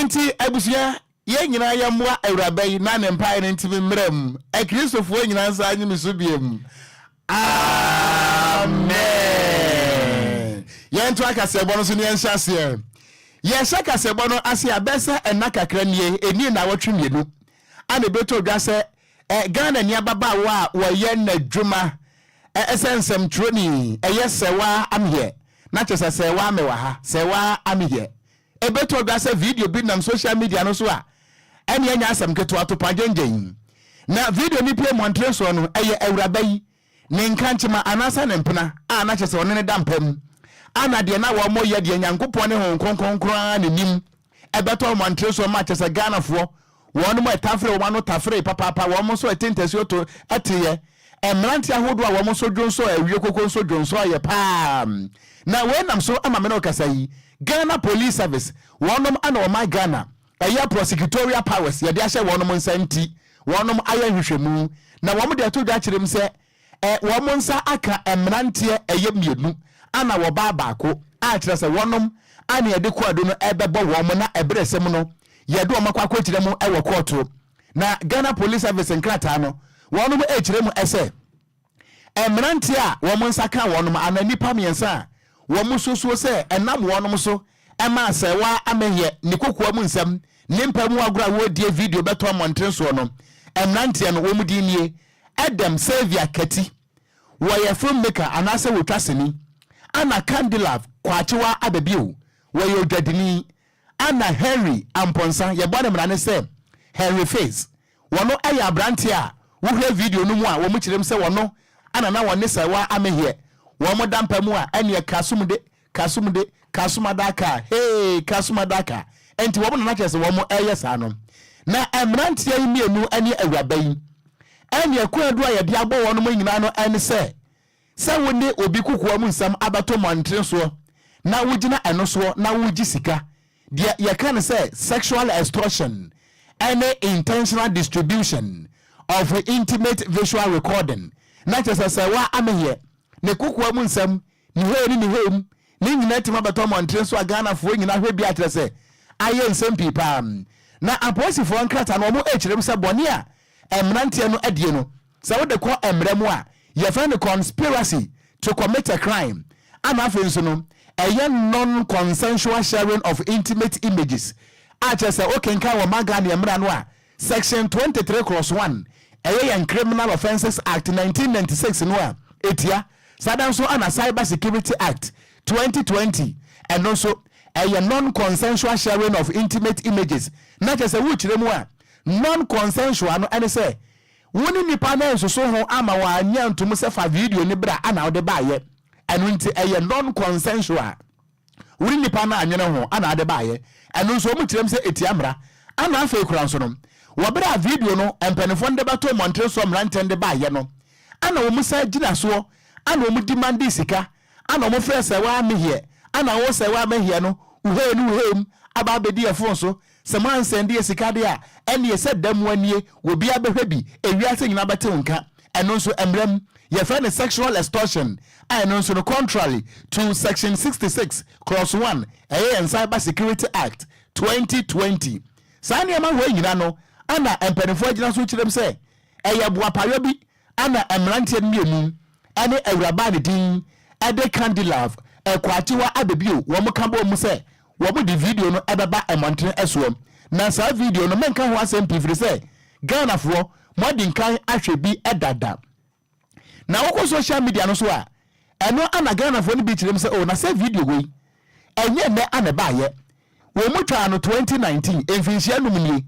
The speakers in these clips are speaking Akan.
enti abusia ye nyina ya mmoa awuraba yi na ne mpa ne ntimi mrem e kristofo nyina nsa anyi misubiem amen yentu akasebo no so ne enhyase ye shakasebo no ase abesa enakakra nie eni na wotwe mienu ane beto dwa se Ghana Nhyiraba wa ye na dwuma esensem troni sewa am here na chese sewa me wa ha sewa am here ebeto dwa se video bi na social media no so a ene anya asem keto atopa gengen na video ni play montre so no awuraba yi ne nkanchima anasa ne mpena na chese one ne dampam ana de na wo moye de nyankopon ne hon konkonkran ne nim ebeto montre so ma chese Ghana fo wonu mo etafre wo no tafre papa wo mo so etentesi oto atiye emranti ahodo a wo mo so dwonso awie kokon so dwonso aye pa na we nam so amame no kasa yi Ghana Police Service wonom ana o my Ghana aya prosecutorial powers ye de ahye wonom nsanti wonom aya hwehwemu na wo mo de to dwa kirem se wo mo nsa aka emranti eye mienu ana wo ba baako a kire se wonom ana ye de kwado no ebebo wo mo na ebresem no yedo makwa kwetire mu ewo court na Ghana Police Service nkrata no wonu mu ekire mu ese emranti a wo mu nsaka wonu mu ananipa miensa wo mu soso se enam wonu mu so ema sewa amehye ni kokua mu nsam nimpa mu agura wo die video beto amontre so no emranti no wo mu di nie Adam Xavier Kati wo ye film maker anase wo twaseni ana Candila kwachewa abebio wo ye odwadini ana Henry Amponsa ye bone mrane se Henry Face wono aya branti a wo hwe video no mu a wo mu kirem se wono ana na wone se wa amehye wo mo dampa mu a ene kasumadaka hey kasumadaka enti wo mo na chese wo mo eye sa no na emranti ya mienu ene awuraba yi ene kwadu a ye de abo wono mo nyina no ene se woni obi kukuwa mu nsam abato montre so na wugina eno so na wugi sika you can say sexual extortion, any intentional distribution of intimate visual recording. Not just as wa am here. Ne kukuwa munsam, ni home, ni nyinatima batomo antrenso Ghana fo nyina hwe bi atrese. Aye nsem pipa. Na aposi fo ankrata no mo echirem se bone a emrantie no adie no. Se wo de ko emremu a ye friend conspiracy to commit a crime. Ama afenso no a non-consensual sharing of intimate images. Achese okenka wo magani emra no a section 23/1 Criminal Offences Act 1996 no a etia sadanso ana Cyber Security Act 2020 and also a non-consensual sharing of intimate images. Na chese wo kiremu a non-consensual no ene se woni nipa na so ho ama wa anya ntum se fa video ni bra ana ode baye enu nti non-consensual wuri nipa na anyene ho ana ade baye enu nso mu kirem se etiamra ana afa ekura nso no wo bra video no empenefo nde bato montre so mrante nde baye no ana wo musa gina so ana wo mu demand sika ana wo frɛ sɛ wa mehie ana wo sɛ wa mehie no uhem aba bedi efo so se man sende sika de a ene ye sɛ dam wanie wo bia behwe bi ewiase nyina bete nka enu nso emrem ye find sexual extortion and also contrary to section 66/1 and Cyber Security Act 2020. Sani ama we nyina no ana empenefo agina so kirem se boapayo bi ana emrantie mienu ane awuraba ne din ade Candila kwachewa abebio wo mo kabo mu se wo mo di video no ebeba emontre eso na sa video no menka ho asem pifiri se Ghana fo modin kan ahwe bi edada na woko social media no so a eno ana Ghana fo ni bi kirem se na se video we enye me ana baye wo mu twa no 2019 emfinhia no mnie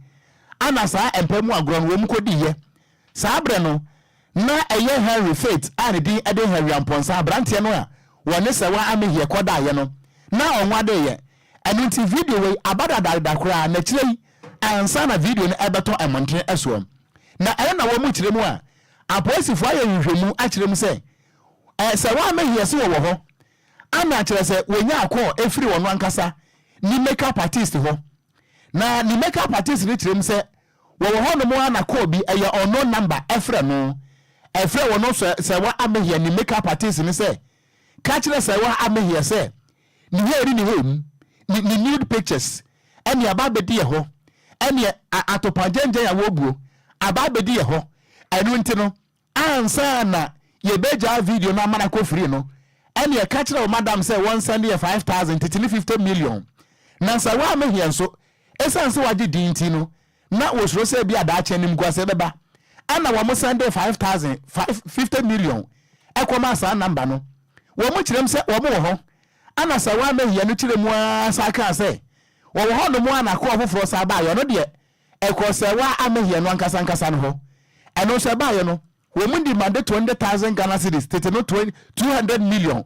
ana sa empemu agron wo mu kodi ye sa abre no na eye Henry Faith ani din ade Henry Amponsa brantie no a wone se wa amehie koda ye no na onwade ye eno ti video we abada da kura na kirei ansa na video no ebeto emontre eso na na wo mu kirem a aposifo aye hwehwemu akirem se se wa amehie se wo ho ana akire se wonya akọ efiri wono ankasa ni makeup artist ho na ni makeup artist ni kirem se wo ho no mo ana call bi eye ono number efre wono se wa amehie ni makeup artist ni se ka kire se wa amehie se ni heri ni hem ni nude pictures ene aba bedi ye ho ene atopanjenje ya wobuo aba bedi ye ho enu nti no ansa na ye beja video na mana ko free no ene ye ka kire o madam say won send ye 5000 titini 50 million na sa wa me hie nso esanse waje dinti no na wo suro say bia da achenim guase beba ana wo mo send 50 million ekoma sa number no wo mo kirem say wo mo ho ana sa wa me hie no kire mu asa ka say wo ho no mu ana ko ofoforo sa ba yo no de ekọ say wa amehie no ankasa no ho eno say ba yo no wo mu demand 200,000 Ghana cedis tete no 200 million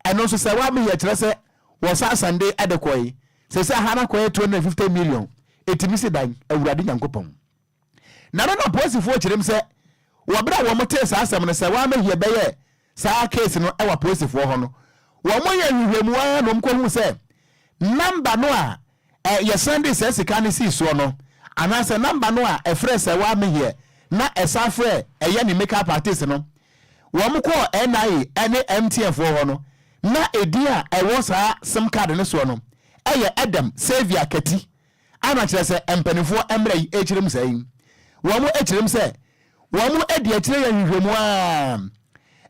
eno so say wa amehie kire say wo sa Sunday adekoi say say hana ko 250 million etimi se dan awurade nyankopon na no posifo kirem say wo bra wo mote sa asem no say wa amehie beye sa case no e wa posifo ho no wo mo ya hwehwemu wa no mko hu say number no a ye Sunday say sika ne si so no ana say number no a e frɛ say wa amehie na esa frɛ eye ni makeup artist no wo mo ko NIA ene MTF ho no na edi a e wo sa sim card no so no eye Adam Savior Kati ana kire say empanifo emra yi ekirem say wo mo ekirem say wo mo edi ekire ya hwehwemu a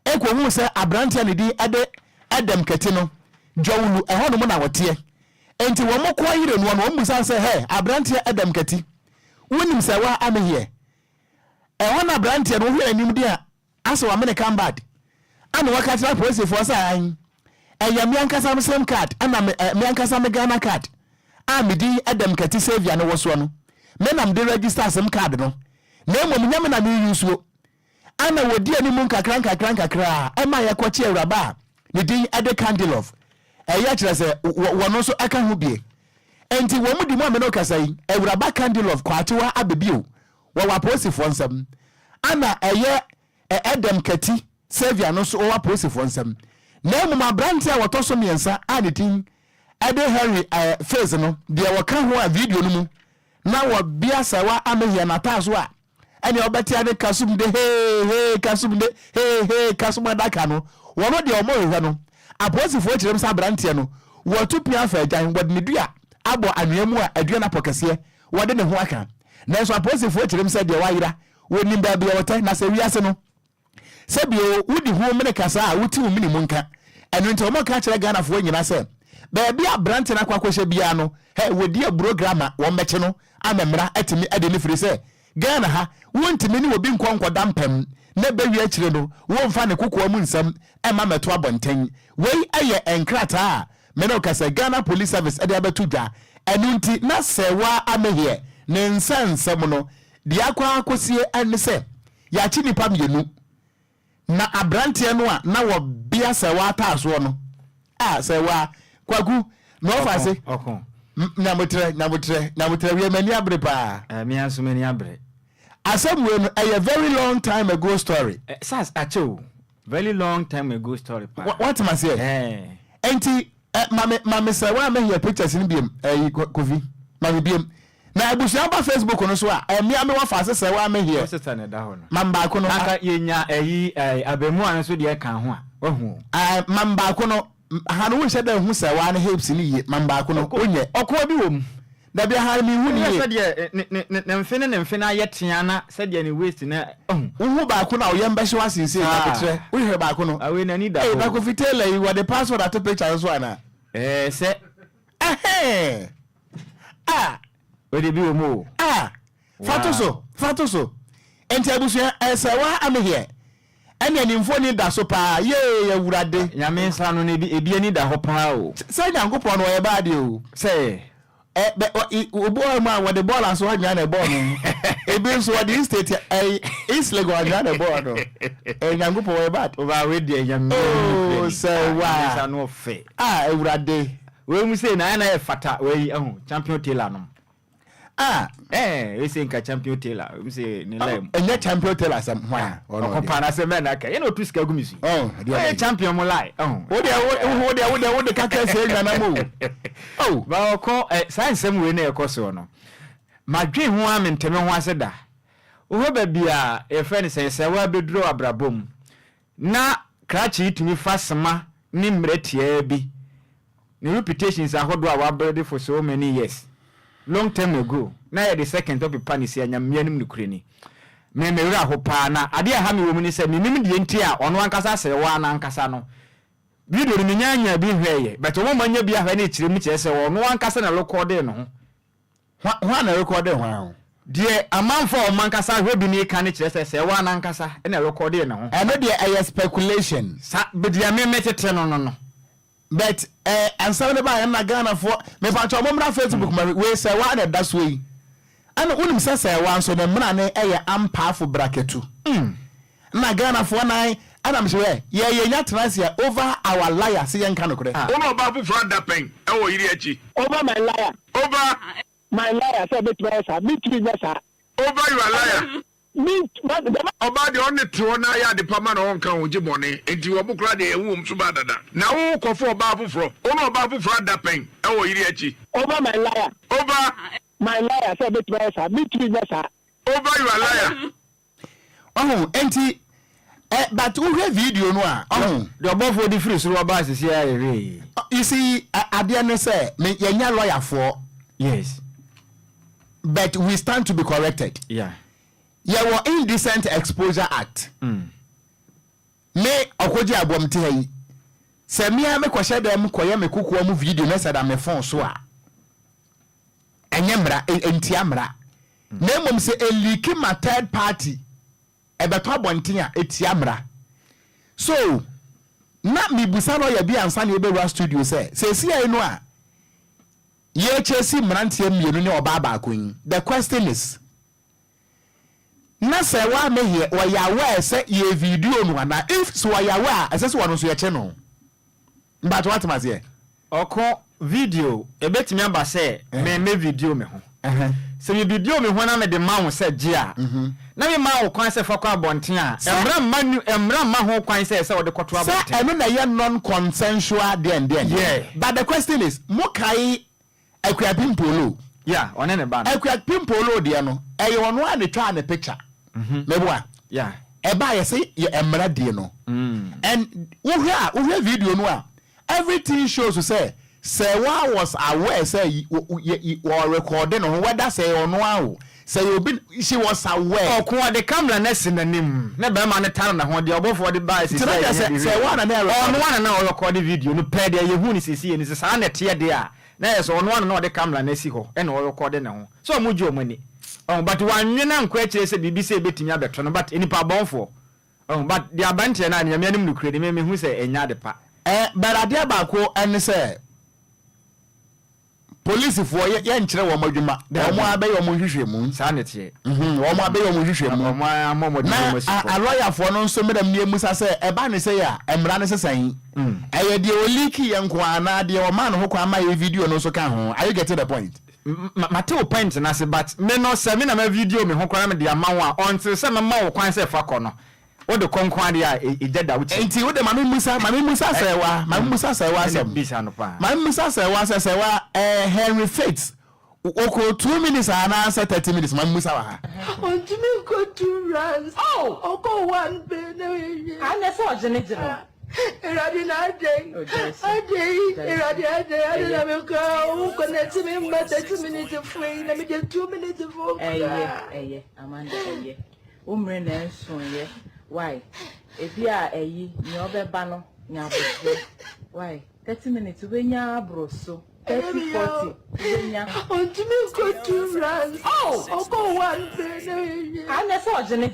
ekwo hu say abrante ne di ade Adam Kati no jowulu e ho no mo na wote enti wo mo ko yire no no mo san say hey abrante Adam Kati wonim say wa amehie e ho na abrante no hwe anim di a aso wa me come bad ana waka tira police for say eya me ankasa me same card ana me ankasa me Ghana card me di Adam Kati Savior no woso no me nam de register same card no na mo nyame na me use wo ana wodi ani mu kakran e ma ye kwachi Awuraba ne din ade candle of eya kire se wono so aka hu bie enti wo mu di mu ameno kasai Awuraba candle of kwatewa abebio wo wa posifo nsam ana eye Adam Kati Savior no so wa posifo nsam na mu mabrante a woto so miensa ade tin ade Henry face no de wo ka ho a video no mu na wo bia sawa amehia na taso a ene obeti ade kasum de hey kasum de hey kasum adaka no wono de omo hwe no aposifo kirem sa brante no wo tupia fa agyan wode ne dua abo anuamu a adua na pokese wode ne ho aka na so aposifo kirem sa de wayira woni ba bia wote na se wiase no se bio wudi hu mene kasa a wuti hu mini munka eno nti omo ka kire Ghana fo nyina se ba bia brante na kwakwohye bia no he wodi a programa wo meche no amemra atimi ade ne firi se Ghana ha wontimi ni obi nkonko dampem na bewi akire no wo mfa ne kokoa mu nsam e ma meto abonten wei aye enkrata me no kasa Ghana Police Service ade abetu dwa eno nti na sewa amehie ne nsansam no dia kwa akosie ane se ya chi nipa mienu na abrante no a na wo bia sewa taaso no sewa kwaku no fase nyamutre we mani abre pa me aso mani abre asamwe no a very long time ago story sas acho very long time ago story pa what am I say enti mame sewa me here pictures ni biem kofi mame biem na abusia ba Facebook no so a me wa fase sewa me here sister ne da ho no mamba ko no aka yenya abemu an so de ka ho a wahu mamba ko no hanu wo sheda hu sewa ne hips ni ye mamba ko no onye okwo bi wom da bia ha mi hu ni ye sede ne mfene ayetia na sede ne waste na hu ba ko na o yemba hye wasinse na betre wo hwe ba ko no awe na ni da ho ba ko fitela yi what the password at picture so ana se we bi wo mo fatoso enti abusia sewa amehie ene nimfo ni da so pa ye yawurade nyame nsa no ne ebi ani da ho pa o se nyankopon no ye ba de o se obo ma wo the ball aso anya na ball no ebi nso the state is lego anya na ball no nyankopon ye ba o ba we de nyame o sewa nsa no fe yawurade we mu se na e fata we champion tailor no we say nka champion tailor we say ni lem enye champion tailor sam hwan o para se me na ka ye no tu ska gumisi champion mo lai wo de kaka se nya na mo ba ko science we na ekoso no madwe ho amentem ho aseda wo ba bia e friend se wa beduro abrabom na krachi itumi fasema ni mretia bi ni reputations ahodo a wa build for so many years long time ago na the second topic panis ya nyamyanim nukreni me wura ho pa na ade aha me wo mu ni se nim de enti a ono ankasa se wa na ankasa no video ni nyanya bi hweye but wo manya bi ahwe na kiremu kire se ono ankasa na recording no ho na recording ho de amanfo o mankasa hwe bi ni ka ne kire se wa na ankasa na recording no eno de a speculation sa be de me metete no but answer the buy na Ghana for me pa cho mo Facebook we say wa na that's way ana unim say wa so the mra na ampafo bracketu na Ghana for na ana me say ye nya transia over our liar say yen kan kore ono ba bu fra da pen e wo yiri achi over my liar say bet me me tiri sa over your liar me oba de on to na ya de pama na on kan oje bone enti wo bukra de ewum so ba dada na wo kofo oba afufro ono oba afufro da pen e wo yiri achi over my liar say bet me tiri sa over your liar enti but we have video no a the above for the free so about is here you see ade no say me yenya lawyer for yes but we stand to be corrected were Indecent Exposure Act. Me Okogyeabour mtehai. Se mia me kwahye dem koye me kukuo mu video na sada me phone so a. Enyemra entiamra. Na mom se eliki ma third party. Ebeto abonten a etiamra. So na mi busa no ya bi ansa na ebewura studio se si ai no a ye chesi mrantie mienu ne oba ba akon. The question is na say wa me here wa ya wa say ye video no na if so ya wa asese wo no so ye che no but what must here oko video ebetimi aba say me video me ho se me video me ho na me de ma ho say je a na me ma ho kwan say fa kwa abonten a emra ma ho kwan say wo de koto abonten say eno na ye non consensual then but the question is mokai Equiapim polo one ne ba Equiapim polo de no e ono a ne twa ne picture meboa eba ye say ye emra de no and wo hwe video no a everything shows to say wa was aware say you recording no whether say ono a say she was aware ko the camera na sinanim na be ma ne tar na ho de obofo de ba say wa na na record video no pe de ye hu ni sisi ni sa na te de a na yes ono na the camera na si ho e na record na ho so mo ji omani but one na nkwa kire se bibi se betimi abeto no but enipa bonfo but the abante na nyame anim no kredi me hu se enya de pa but ade ba ko en se police for ye nkire wo madwuma omo abeyo mo hwehwemu sa ne tie omo abeyo mo hwehwemu omo amomodi mo si a lawyer for no nso medam ne musa se eba ne se ya emra ne sesan eye de oliki ye nkwa na de o man ho kwa ma ye video no so ka ho are you getting the point Mateo point na se but me no se me na ma video me ho kwa me de amawo a until se me ma wo kwan se fa kɔ no wo de konkwan de a ejeda wo enti wo de mami musa se wa se bisa no pa mami musa se wa Henry Faith oko 2 minutes ana say 30 minutes mami musa wa ha until me go 2 rounds oko 1 bene ana so jene Eradi na day. Eradi na me go connect me but 30 minutes free. Let me get 2 minutes for. Amanda umre na nso ye. Why? Ebia ni obeba no nya bro. Why? 30 minutes we nya bro so. 30-40 we nya. Until me go 2 rounds. Oko 1 bene. Ana so jene.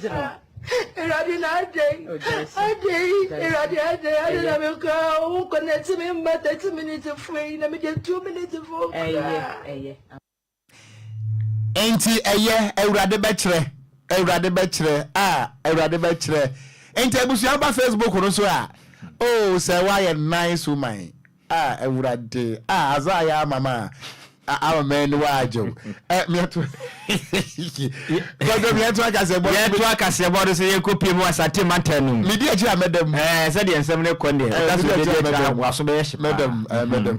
Eradi na day. Eradi na me go connect me but 30 minutes free. Let me get 2 minutes for. Enti Ewurade be kire enti abusu aba Facebook no so a say why nice woman Ewurade azaya mama our man wajo me to God me to akasebo say ye kopie mu asate matanum me dia ji madam say de ensem ne konde that's what they do waso be yeshi madam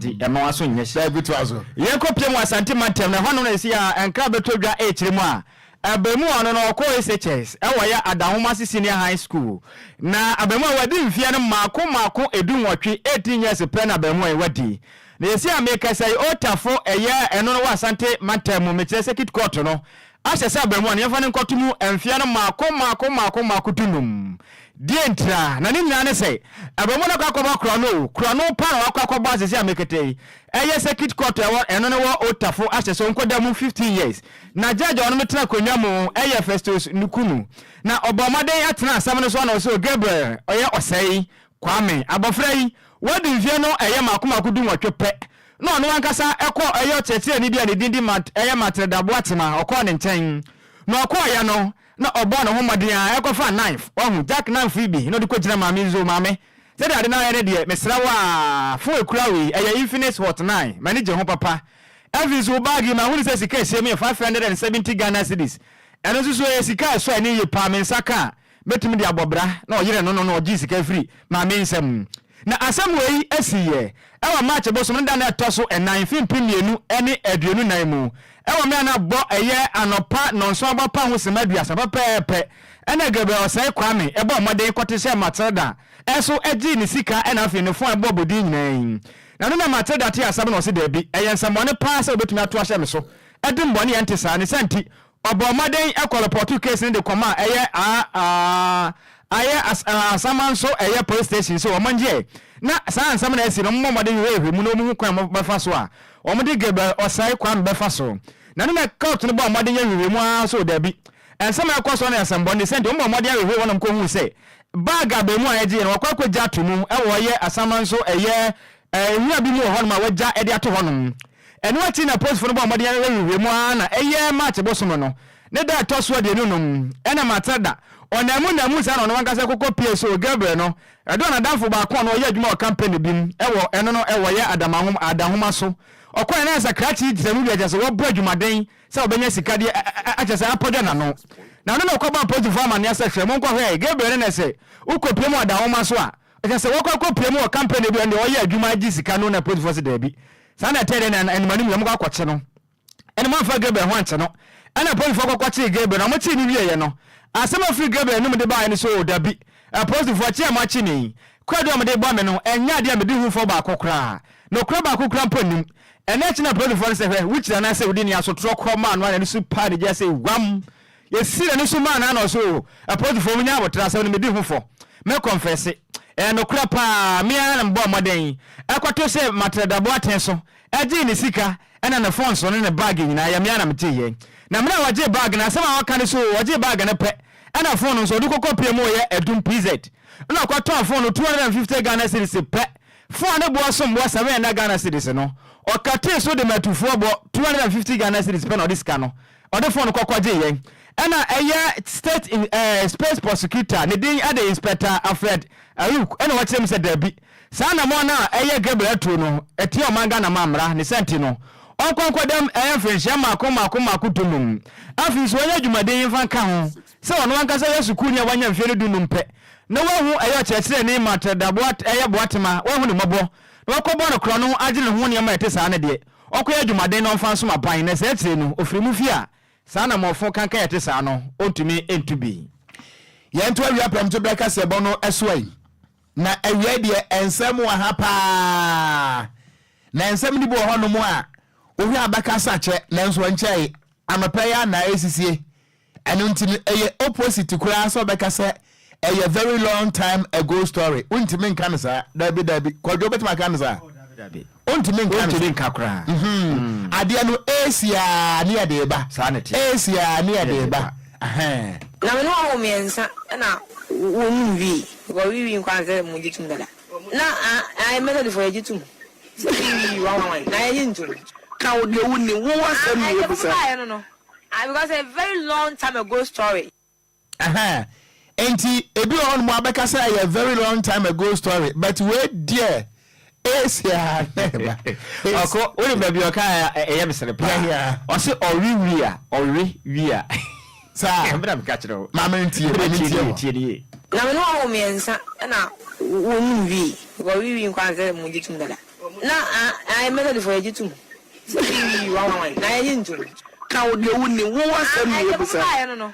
di e ma waso nyeshi say bitu aso ye kopie mu asante matanum na hono na si a enka betodwa e kire mu a abemu ono no ko SHS ewoya Adahoma Senior High School na abemu wadi mfia no mako edunwotwe 18 years pe na abemu wadi na yesi ameka say otafo eye eno no wasante matem me kire sekit court no ahye say abamu ne yemfa ne nkotomu emfia no maako tunum dientra na ne nyina ne say abamu na kwakoba krano pa na kwakoba asese amekete eye sekit court eno no wo otafo ahye so nkoda mu 15 years na judge ono metena konwa mu eye Festus Nukunu na obomaden atena asam no so na so Gabriel oye osei Kwame abofrai wadi mfie no eye maako du nwotwe no no ankasa ekọ eye chete ni dia ne dindi mat eye matredabo atema okọ ne nchen no okọ ya no na obo no homodin a ekọ fa knife ohu jack knife bi no de ko gina maame nzo maame se de ade na ere de mesra wa fo ekurawi eye infinite hot 9 manage ho papa every so bag ma hu se sika ese me 570 Ghana cedis eno so sika so ani ye pa me nsaka betumi de abobra na oyere no ogi sika free maame nsam na asam wei asiye ewa match bosom nda na toso e 9 pimienu ene aduonu nan mu ewa me na bo eye anopa nonso abapa ho semadua sapapepe ene gebe osai Kwame ebo modern kwotese Matilda eso egi ni sika ena afi ne fon ebo bodi nyinan na no na Matilda te asam no se da bi eye nsamone pa se obetumi ato ahye me so edim bone yente sa ne santi obo modern ekoloportu case ni de koma eye asaman so eye police station so omanje na san sam na esi no mmomode wewe mu no mu kwan befa so a omode gebe osai kwan befa so na no na court no ba omode ye wewe mu a so da bi ensam akoso na asambo ne sent mmomode ye wewe wonam ko hu se baga be mu a ye no kwakwa gya to mu e wo ye asaman so eye nwia bi mu ho no ma wagya e de ato ho no eno ati na post for no ba omode ye wewe mu a na eye match bosom no ne da to so de nunum ena Matilda onamu sa no wankasa kokko PSO Gabriel no edo na danfo ba ko no ye adwuma o campaign bim ewo eno no ewo ye adahoma so okwa na sa krachi dizemu bia jase wo bro adwumaden sa obenya sika de achese apodo na no ko ba post for man ya sa hwe mon kwa hwe Gabriel na se ukopie mu adahoma so a achese wo kokko pie mu o campaign bia de wo ye adwuma ji sika no na post for se da bi sa na tede na enmanu mu kwa kwache no ene man fa Gabriel ho anche no ana post for kwache Gabriel na mo chi ni wie ye no asema free Gabriel no me de ba ni so dabi apostle for chia ma chi ni Kwadwo me de ba me no enya de me de hu for ba kokra no kra ba kokra ponim ena chi na apostle for se hwe which na say wudi ni asotro kro ma no ani su pa de je say wam ye sire ni su ma na no so apostle for nya abotra se me de hu for me confess no kra pa me na mbo moden ekwato se matredabo atenso eji ni sika ena na phone so ne bag nyina ya me na metiye na mna waje bag na asema waka ne so waje bag na pe ena phone so du kokopie mo ye edum PZ na kwato phone 250 Ghana cedis pe phone ne bo so mbo 7 na Ghana cedis no o kate so de matufo bo 250 Ghana cedis pe no diska no o de phone kokwaje ye ena eye state space prosecutor ne din ade inspector Alfred Ayuk ena wache mse dabi sana mo na eye Gabriel to no eti o manga na mamra ne senti no onkwankodam friendship mako tunum afi so anya dwumaden fa ka ho se ono ankasa yesu kunya wanya mfie dunum pe na wahu ayo chekire ne matadabo eye boatema wahu ne mabo na wakobo no kro no agye ne ho ne ma ete saa ne de okoya dwumaden no mfa so mapan na se tire no ofrimu fia saa na mofo kanka ete saa no ontumi entubi yento awia pamto breka sebo no eswai na awia de ensem wa hapa na ensem ni bo ho no mu a ohi abaka sache nanso nchai amapaya na esisie enu ntini eye opposite kura so beka se eye very long time ago story untimi nkan sa dabi Kwadwo betima kan sa dabi untimi nkan kura ade no esia ne ade ba sanity esia ne ade ba na me no ho miensa na wonu wi go wi nkwan se mu jitum dada na I method for jitum na yintum Now the only one was no. Because a very long time ago story. Enti ebi on mo abeka say a very long time ago story, but we dear Asia never. Oko we baby oka e mesere pa. O se ori wia. Sa mbra me catch no. Mama ntie tie. Na me no ho miensa na wonu wi. Go wi nkwan se mu jitum dada. Na I method for jitum. Now the only one was no.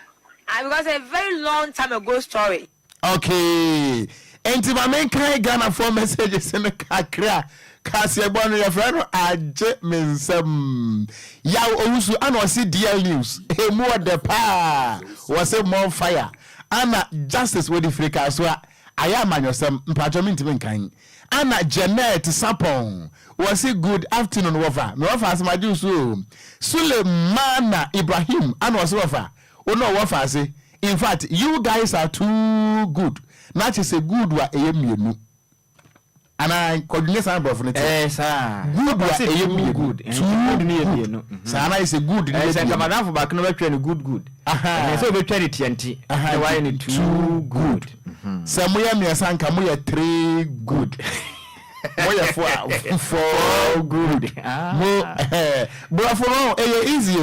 Because a very long time ago story. Okay. Enti ma men kai Ghana for messages in the kakra Kasiebon your friend aje mensem ya owusu ana o see DL news e mo de pa was say more fire ana justice with the frika so aya amanyosem mpacho mintime kan ana Janet Sapon was say good afternoon wofa me wofa asmaju so Sulemana Ibrahim ana was wofa ono wofa say in fact you guys are too good not is a good wa eyemienu and I coordinate some of it. Sir. Good was a good. Too good. Sana is a good. Madam for back no good. So we try it TNT. Why any too good. Samuel Miasanka moya 3 good. Moya 4 good. Bro for no easy.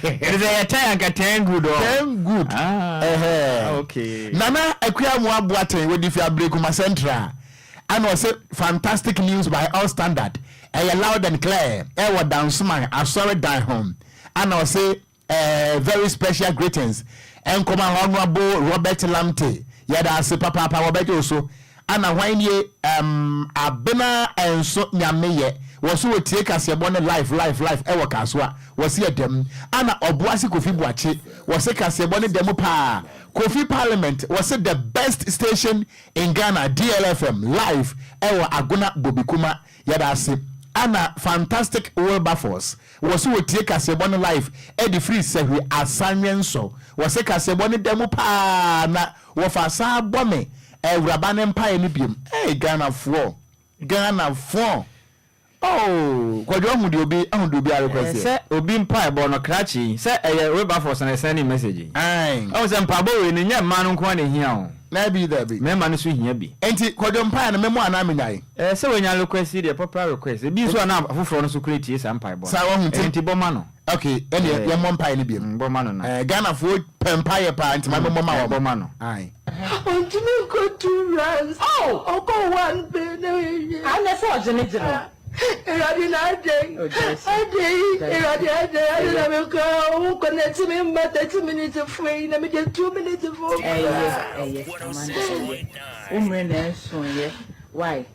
Is a time 10 good or 10 good. Okay. Nana Okogyeabour Ocran with the Fabricuma Central. And was a fantastic news by all standard. I loud and clear. I was down smile. I saw it die home. And I say very special greetings. And come honorable Robert Lamte. Yada se papa Robert also. And I when ye abena and so nyameye was so take as your bonnet life ewa kaswa was here them. Anna Obuasi Kofi Buachi was a kas your bonnet demo pa. Kofi Parliament was the best station in Ghana, DLFM live ewa aguna bobikuma yada se. Anna fantastic Wilberforce was who take us a bonnet life Eddie Free said we assignment so was a kas your bonnet demo pa na wafasa bome. Raban Empire Nibium. Hey, Ghana 4. Oh, Kwadwo would you be on do be a request? Say, Obi Empire Bono Cratchy. Say, a Wilberforce and a sending message. Aye. I was in Pabo in your man quite here. Maybe there be. Member is here be. Ain't it Kwadwo Empire and memoir Naminai? So when you request the proper request, the bees one up who from Sucrete is Empire Bono. Sawan Bomano. Okay, any your mom pie Nibium. Bomano. Ghana 4 Empire pint, my mama Bomano. Aye. Want me go to runs? Oh, go one baby. I'm a surgeon. I will go. Connect me, but 30 minutes of free. Let me get 2 minutes of free. Why?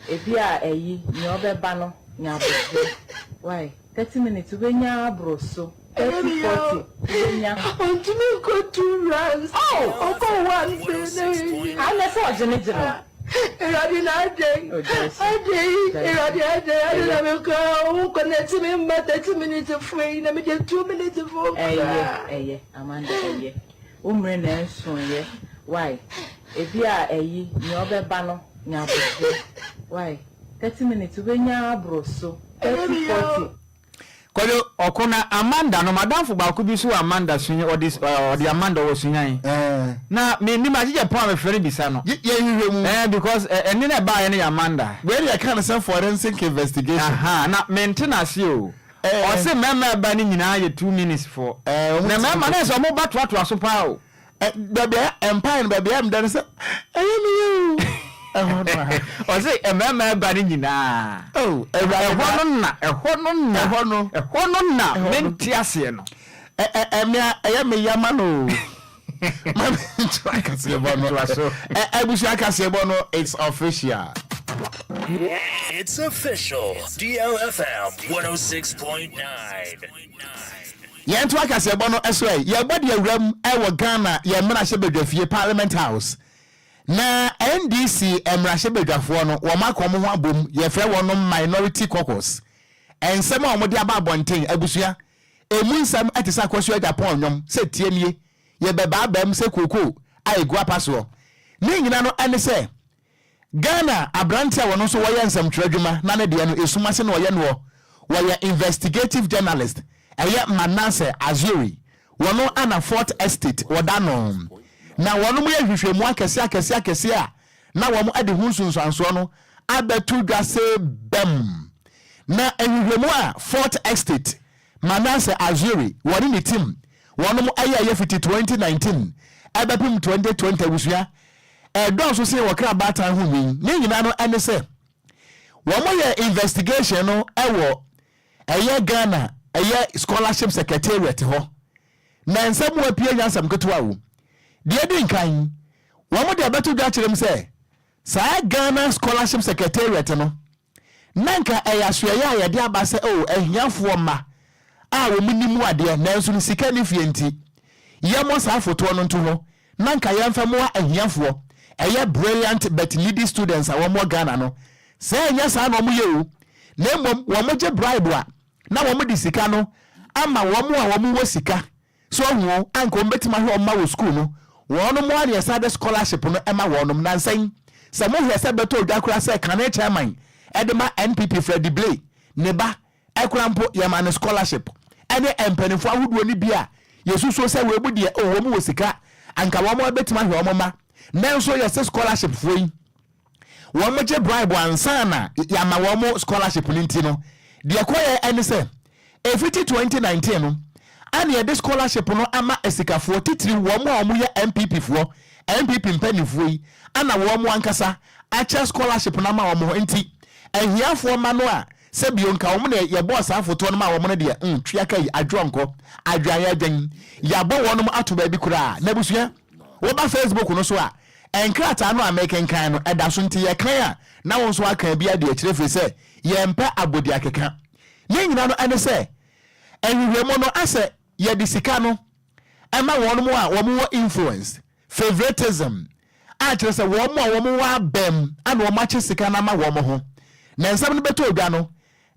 If you are a Nyobano, why? 30 minutes when you are broso. 30, 40. Want me go to runs? Oh, go one baby. I'm a surgeon. I will go. Connect me, but 30 minutes of free. Let me get 2 minutes of free. Amanda, why? If you are a Nyobano, why? 30 minutes when you are broso. 30, 40. Kwadwo Okona Amanda no madam for ba ku bi so Amanda sunye or this or the Amanda was sunyan na me ni ma je pon me fere bisa no ye hwehwemu because eni na ba ye na Amanda where you can some forensic investigation na maintenance o say mema ba ni nyina ye 2 minutes for na mema na so mo ba to aso pa o baby empire baby am dan say you or say mema ba ni nyina ehonu na menti ase no me yamano man try Kasebono it's official. It's official. DLFM 106.9. Yentu Kasebono eswe ye body awram e Ghana ye mra shebedwafie Parliament House. Na NDC emrahye bedwafo no wo makom ho abom ye frɛ wonom minority caucus ensem a omode aba abonten abusua emunsam atisa kwasua Japan nwom se tiemie ye beba abam se koko aigua paso ni nyina no ene se Ghana abrante a wono so wo ye nsam twadwuma na ne de no esumase no ye no wo ye investigative journalist eye Manase Azuri wono ana Fort Estate wodano na wono mu yehwehwemu akese a na wo mu ade hunsunso anso no abetu dwase bem na ehwehwemu a Fort Estate Manase Azuri woni ni team wono mu aye fiti 2019 abepum 2020 busua don so se wokra batan ho wi ni nyina no ene se wo mo ye investigation no ewo eye Ghana eye scholarship secretariat ho na nsam wa pie nyansam ketewa wo de din kan wo mo de abeto dwa kyerem se sa Ghana scholarship secretariat no nanka eyasoya ya de abase o ahiafo ma a wo munimu ade nanso ni sika ni fienti yemo sa foto no nto ho nanka yemfa mo ahiafo eye brilliant but needy students a wo mo Ghana no se enya sa no mo ye o na mom wo mo je bribe a na wo mo di sika no ama wo mo a wo mo wo sika so ho anko mbetima hwe o ma wo school no wo no mo ade sa de scholarship no ema wo no nansan se mo hwe se beto odakura se kan chairman edema NPP Freddy Blay neba ekrampo yamane scholarship ene empanifo ahuduo ni bia yesuso se we budie o wo sika anka wo mo betima hwe o ma nanso ye scholarship foi wo mo je bribe ansana yama wo mo scholarship ninti no de koye ene se efiti 2019 no ane ye scholarship no ama esikafo titiri wo mo ye MPP fo MPP mpanifo yi ana wo mo ankasa acha scholarship na ma wo mo nti ehiafo ma no a se bionka wo na ye boss afoto no ma wo no de twia kai adwonko adwan adwan ya bo wo no ato ba bi kura na busua wo ba Facebook no so a enkrata no American kan no eda so nti ye kan a na won so aka bia de akire fe se ye mpa abodi akeka ne nyina no ene se enhwemo no ase ye di sika no ema won mo a wo mo influence favoritism a kire se wo mo wa bem ana wo ma che sika na ma wo mo ho na nsam no beto odwa no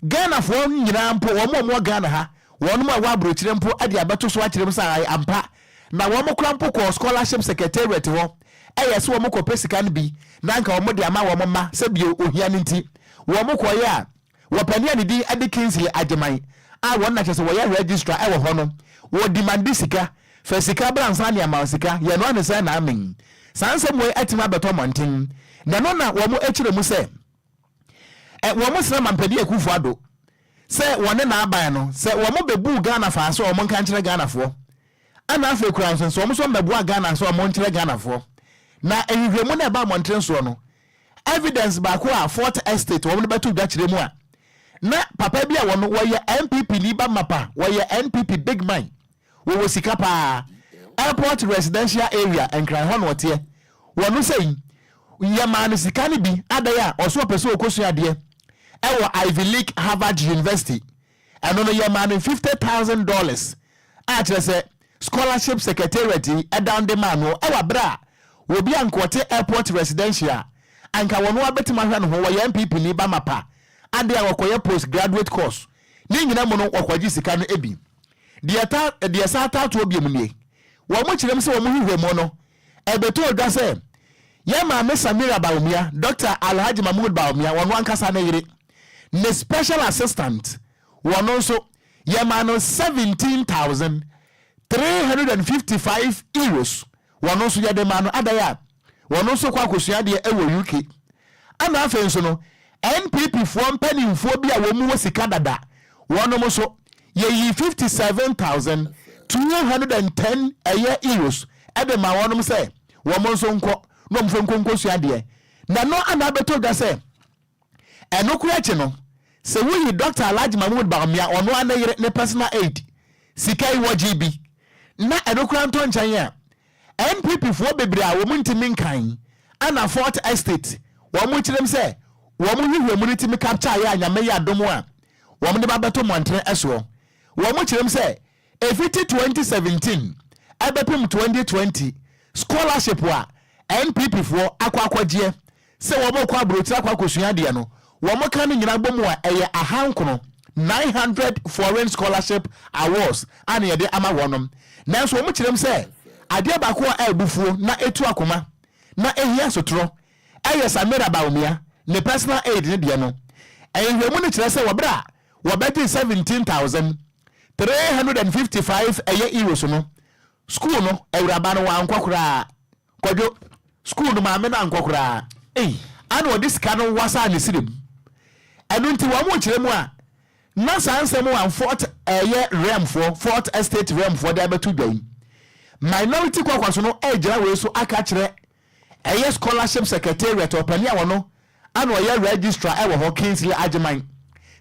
Ghana fo nyina mpo wo mo Ghana ha won mo wa brochire mpo ade abeto so akire msa ampa na wo mo kra mpo ko scholarship secretariat ho eyese wo mo ko pesika no bi na nka wo mo de ama wo mo ma se bi ohia nti wo mo ko ya wo pania ne di ade Kingsley Ajeman a won na chese wo ya registrar e wo ho no wo demand sika fa sika bransa ne ama sika ye no ne se na amen sanse mo atima beto monten na no na wo mo akire mu se wo mo sra mampedi akufo ado se wone na aban no se wo mo bebu Ghana fa so wo mo kan kire Ghana fo ana afa kura nso so wo mo so bebu Ghana so wo mo kire Ghana fo na ehwehwemu na ba monten so no evidence ba ko a Fort Estate wo mo betu da kire mu a na papa bia wo no wo ye MPP ni ba mapa wo ye NPP big man wo sika pa airport residential area Enquires ho no tie wo no sei yamane sika ni bi adaya oso peso okosu ade ewo Ivy League Harvard University eno no yamane $50,000 a kire se scholarship secretariat e down the man no ewa bra wo bi ankote airport residential anka wono abetima hwa no ho wo MPP ni ba mapa ade a wokoye postgraduate course ni nyina mo no wokwaji sika no ebi de sata to obi mu nie wo mo kirem se wo mo hwehwe mo no ebeto odwa se yema Mesa Mira Baumia Dr. Alhaji Mahmoud Baumia wono ankasa na yire ne special assistant wono so yema no 17,355 euros wono so yade ma no adaya wono so kwa kosua de ewo UK ana afen so no NPP fo mpanimfo bi a wo mu sika dada wono mo so ye 57,210 euros ede ma wono se wo mo so nko no mfo nkonko sua de na no ana beto da se eno kura che no se wo Dr. Alhaji Mahmoud Baumia ono ana yire ne personal aid sika iwo GB na eno kura nto nchan ya NPP fo bebre a wo mu ntimi nkan ana Fort Estate wo mu kirem se wo mu hwehwe mu ntimi capture ya nyame ya domo a wo mu de babeto montre eso wo mu kirem se efiti 2017 abepim 2020 scholarship wa NPP fo akwakwagye se wo mo kwa brochira akwakosuya de no wo mo kan nyina bomu a eye ahankono 900 foreign scholarship awards ane ye de ama wonom nanso wo mo kirem se ade ba ko a ebufuo na etu akoma na ehia sotro eye Samira Baumia ne personal aid ne de no ehwemu ne kire se wo bra wo beti 17,355 euros no school no ewraba no wa nkokora Kwadwo school no maame na nkokora ana odisika no wasa ne sirim enu nti wo mo kire mu a na sansem wa Fort Fort Estate Remfo da betu dwan minority kwakwaso no ejira we so aka kire scholarship secretariat opania wono ana oye registrar e wo ho Kingsley Ajeman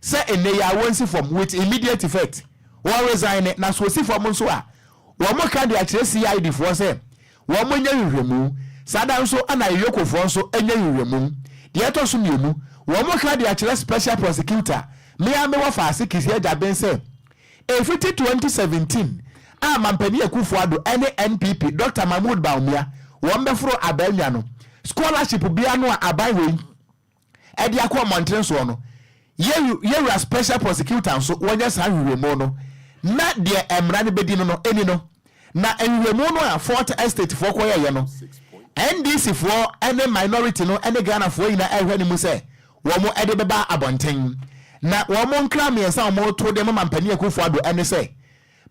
say ene ya wonsi form with immediate effect wo resign na so si form nso a wo mo ka de akire CID for say wo mo nya hwehwemu sada nso ana yekofo nso enya hwehwemu de eto so mienu Womo ka dia chere special prosecutor me am me wafa ase kisi agya ben say efiti 2017 a mampani Akufo-Addo ene NPP Dr. Mahmoud Baumia won befro abanya no scholarship bia no aban we e dia kwa montren so no ye special prosecutor so wonya sa hwemo no na de emra ne bedi no eni no na enwemo no a Fort Estate for koye no NDC for any minority no any Ghana for ina ehwe ni mu se wo mo ede beba abonten na wo mo nkra me yesa mo to de mampani Akufo-Addo ene se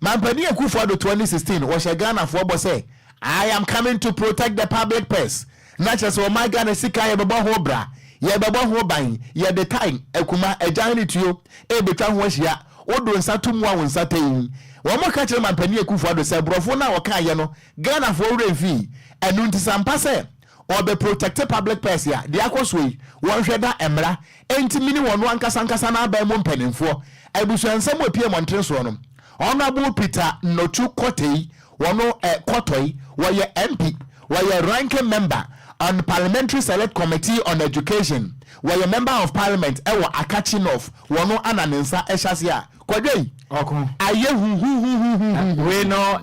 mampani Akufo-Addo 2016 wo she Ghana for bo say I am coming to protect the public purse na chese wo my Ghana sika ye beba ho bra ye beba ho ban ye the time ekuma ejani tuo e betwa ho ahia odo nsato mu a won satain wo mo ka kire mampani Akufo-Addo se brofo na wo ka ye no Ghana for remfi enu ntisampa se obe protect public purse ya de akosoi won hweda emra enti mini wono ankasa na aba mu mpanimfo abusuansam opie montrenso no Honorable Peter Notu Kotei wono Kotoi were MP were ranking member on Parliamentary Select Committee on Education were member of Parliament ewo Akachi North wono ananensa ehyasia Kwadwo okun aye hu we no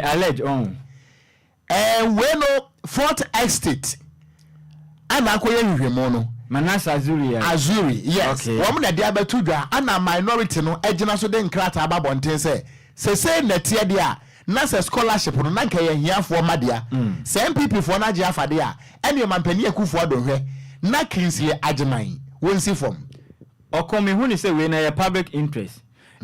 allege on we no Fort Estate ana akoye hwemo no Manasa Azuri yes wo na dia betudwa ana minority no egina so de nkrata ababonten se netie dia na se scholarship no na nka ye hiafo madea se MPP fo na gia afade a ene mampani Akufo-Addo hwe na Kingsley Agiman wonsi form okomi hu ni se we na ye public interest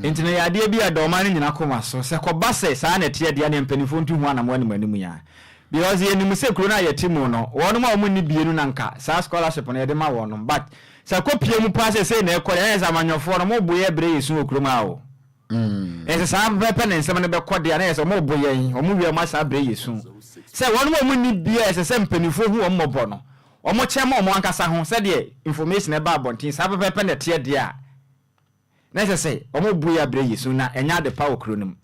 enti na ya de bia do ma nyina koma so se ko base sa netie dia ne mpanifo ntu hu anamo ani manimu ya because ye nimu se kuro na ye timu no wono ma omu ni bienu na nka sa scholarship na ye de ma wono but sa kopie mu pass se na ekore na za manyofo no mo boye bre yesu okuro ma wo ese sa pepe na nsem na be kode na ye se mo boye yin omu wi ma sa bre yesu se wono ma omu ni bia ese se mpanifo hu omo bo no omo chema omo ankasa ho se de information e ba abontin sa pepe na tie de a na ese se omo boye bre yesu na enya de pa okuro nim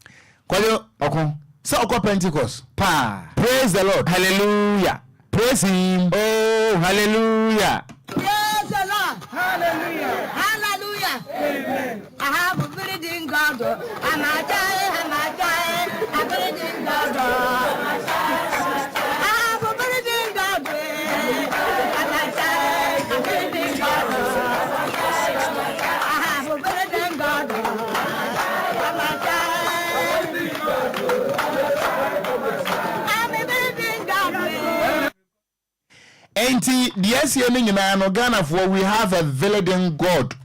Kwadwo okon so okọ Pentecost pa praise the Lord hallelujah praise him oh hallelujah Praise the Lord. Hallelujah. Hallelujah. Amen. I have a belief in God. And I believe in God. I have a belief in God. And I believe in God. I have a belief in God. And I believe in God. enti the SCA ni nyina no Ghana for we have a validating God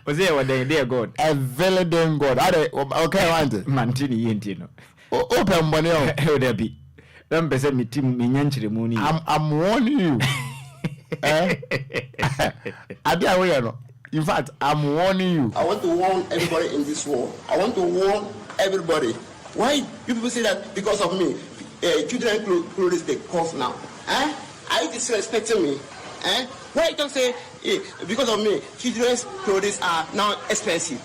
Oze what they God a validating God okay want mantini yenti no open money o there be dem be say me team me nyanchire mu ni I'm warning you ade away no in fact I'm warning you. I want to warn everybody in this world. I want to warn everybody. Why you people say that because of me, children clothes they cost now? Are you disrespecting me? Why you don't say because of me, children's clothes are now expensive?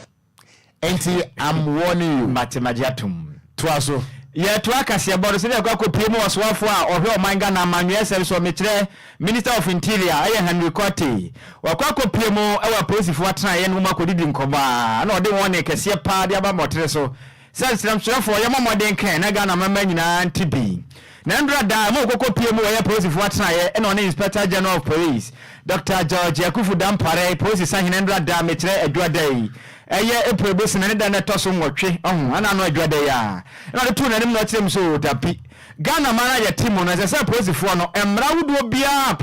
Enti I'm warning you. Matemadiatum. Twaso. Yeah, to akasia bodo se kwa ko pimo waswafo a ohwe omanga na manwe service metre Minister of Interior aye Henry Kwate wakwa ko pimo ewa polisi fo atena ye no makodidi nkoba na ode won ne kese pa de aba motre so sensiram surafo ye momoden kan na Ghana mama nyina ntibi na ndra da mo ko pimo ye polisi fo atena ye na one Inspector General of Police Dr. George Akufu Dampare polisi sahine ndra da metre adwadai eye eprobesin ne da na toso nwotwe ana no adwada ya na de tu na nim no tirem so tapi Ghana mana ya timo na se polisifoɔ no emra wudo bia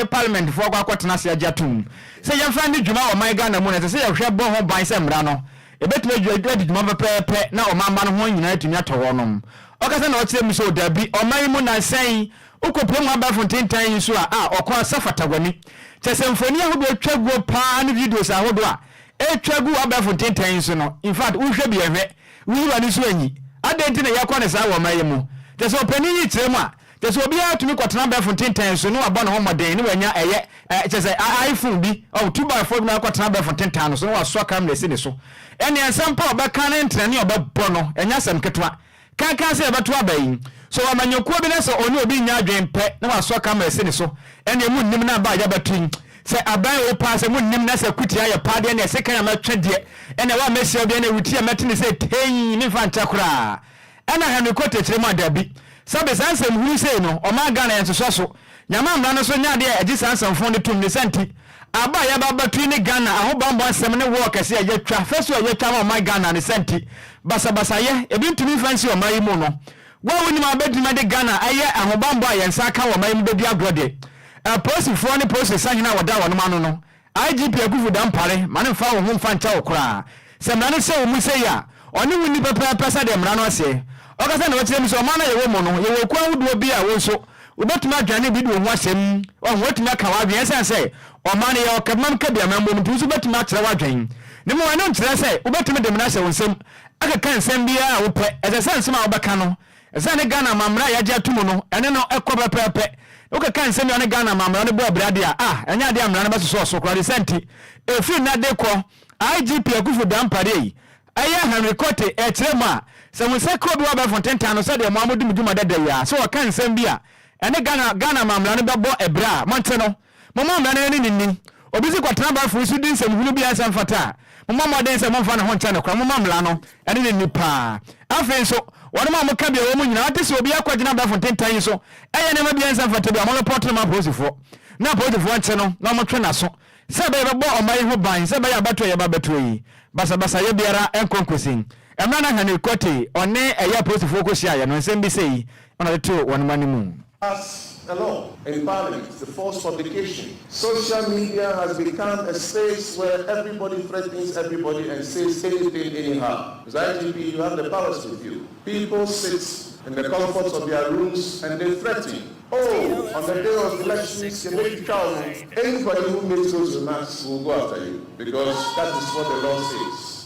parliament fo kwa kwatena se ajatum se yemfa ndi dwuma o man Ghana mu na se yehwe bo ho ban se emra no ebetuma dwuma dwuma pepepe na o mamba no ho nyina atumi atɔwɔ nom okasa na o tirem so dabi o man mu na sɛn ukopem abafo tintan so a okɔ safatagwani kyese mfoni ahodo atwaguo pa ne videos ahodo a etwagu abafo tintan so no in fact uhwe bi ehwe wuwa ni so anyi adenti na yakɔ ne saa wo mayemu kyese opani yi tirem a kyese obi atumi kwatena abafo tintan so no abɔ ne ho moden ne wanya eye kyese iPhone bi 2x4 na kwatena abafo tintan no so no waso camera si ne so ene ensam pa obɛka ne ntene ne obɛbɔ no enya sam ketwa Kaka say about wabayin. So amanyokwa bi na so oni obi nya adwen pe na waso camera se ni so. Ene mu nnim na ba ya batun. Se aban wo pa se mu nnim na se kutia ya pa de na se kan ma twede. Ene wa mesi obi na wuti ametini se ten ni fa ntakura. Ena hanu kote kire ma dabi. Sabe sansem hu se no o ma Ghana yenso so. Nyama mra no so nya de agi sansem fon de tum ne senti. Aba ya ba batun ni Ghana ahobambo asem ne wo kase ya twa feso ya twa ma Ghana ne senti. Basa ye ebi ntumi fancy o mai mu no. Wa woni ma beduma de Ghana aye ahobambo ayensa ka wo mai mu bebi agrode. Police for any process anyina wada wo no ma no. IGP akufu dan pare mane fa wo ho mfa ncha wo kra. Se mra no se wo mu se ya oni woni pepe pesa de mra no se. Okasa na wotire mi so ma na ye wo mu no ye wo kwa wudo bi a wo so. Ubetuma adwane bi do ho asem. O wotuma ka wa adwan san se o ma ne ye o kabam ka bia mambo mu so betuma kire wa adwan. Ne mo anu kire se ubetuma de mra se wo nsem. Aka kan nsem bia a wo pe. Ese san nsem a wo beka no. Ese ne Ghana mamra ya je atumu no. Ene no ekọ pepe. Okay, can't send you on a Ghana, mamma, on the boy, Bradia. And ya damn run about so crowded senti. If you not deco, IGP a good for damn parade. I have recorded a trema. Someone said, Cold Rubber for 10 times, said, Mamma do my day. So I can't send beer. And a Ghana, mamma, on the boy, a bra, Montano. Mamma, man, any. Obisi kwa tramba for students and will be as and fata. Mamma dance a month on a Montano, Mamma Lano, and in Nipa. I feel so. One mama can be a woman, artist will be a quite number for 10 times so. I never be answered for to be a monoportal my pose for. Now, put the one channel, no more trainer so. Sabe a boy on my whole bind, sabe a battery about battery. Basa Yabiara and conquering. A man and a cote on ne a year post focus ya and send me say on the 2 1 money moon. As a law in Parliament, the forced publication. Social media has become a space where everybody threatens everybody and says anything anyhow. As IGP, you have the powers with you. People sit in the comforts of their rooms and they threaten. Oh, on the day of elections, you make trouble. Anybody who makes those remarks will go after you because that is what the law says.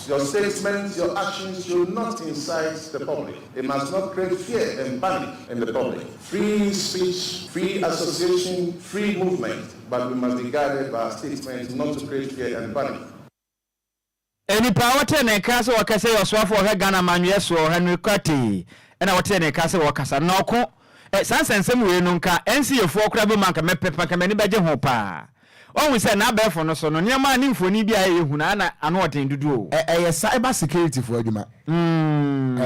Your statements, your actions should not incite the public. It must not create fear and panic in the public. Free speech, free association, free movement, but we must be guided by our statements not to create fear and panic. Any power ten and castle or case or swap for her Ghana man, yes, or Henry Cutty, and our ten and castle or casa no co. Sans and some way nunca, and see a 4 crab manka me pepper can many badger hopa. Always said na bear for no son, near my name for Nibia, Hunana, and what to do. A cyber security for you,